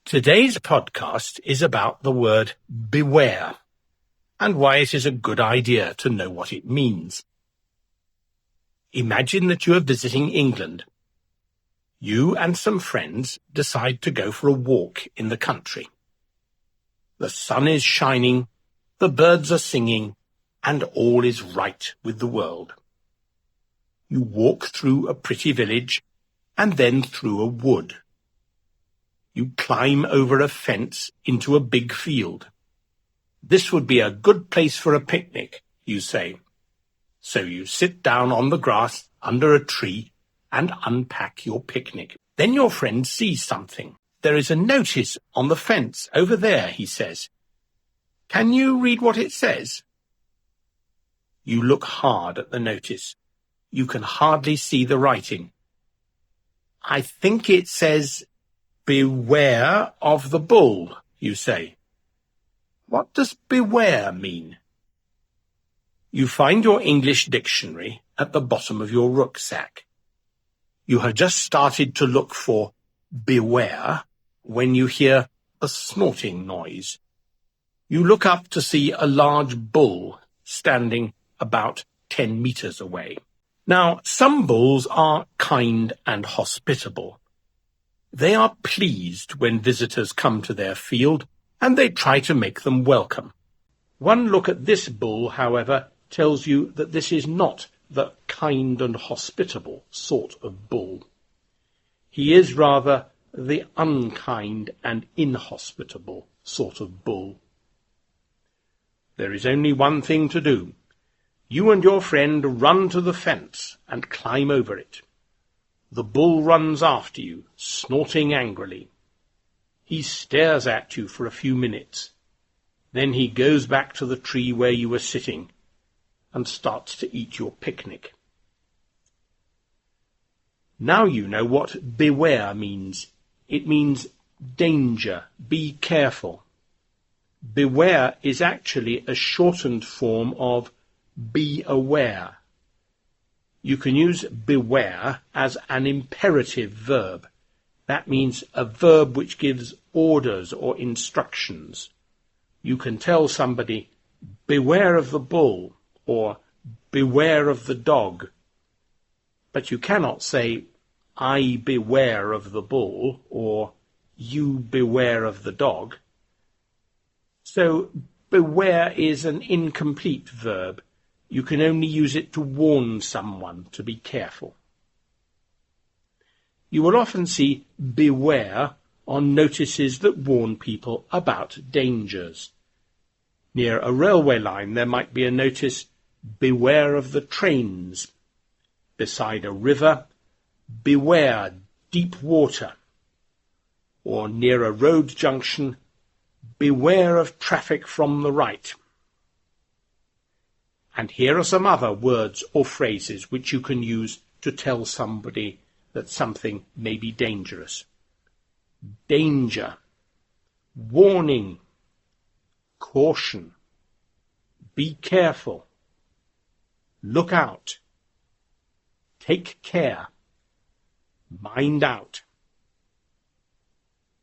Today's podcast is about the word beware and why it is a good idea to know what it means. Imagine that you are visiting England. You and some friends decide to go for a walk in the country. The sun is shining, the birds are singing, and all is right with the world. You walk through a pretty village and then through a wood. You climb over a fence into a big field. This would be a good place for a picnic, you say. So you sit down on the grass under a tree and unpack your picnic. Then your friend sees something. There is a notice on the fence over there, he says. Can you read what it says? You look hard at the notice. You can hardly see the writing. I think it says, "Beware of the bull," you say. What does beware mean? You find your English dictionary at the bottom of your rucksack. You have just started to look for beware when you hear a snorting noise. You look up to see a large bull standing about 10 meters away. Now, some bulls are kind and hospitable. They are pleased when visitors come to their field, and they try to make them welcome. One look at this bull, however, tells you that this is not the kind and hospitable sort of bull. He is rather the unkind and inhospitable sort of bull. There is only one thing to do. You and your friend run to the fence and climb over it. The bull runs after you, snorting angrily. He stares at you for a few minutes. Then he goes back to the tree where you were sitting and starts to eat your picnic. Now you know what beware means. It means danger, be careful. Beware is actually a shortened form of be aware. You can use beware as an imperative verb. That means a verb which gives orders or instructions. You can tell somebody, beware of the bull, or beware of the dog. But you cannot say, I beware of the bull, or you beware of the dog. So beware is an incomplete verb. You can only use it to warn someone to be careful. You will often see beware on notices that warn people about dangers. Near a railway line there might be a notice, beware of the trains. Beside a river, beware deep water. Or near a road junction, beware of traffic from the right. And here are some other words or phrases which you can use to tell somebody that something may be dangerous. Danger, warning, caution, be careful, look out, take care, mind out.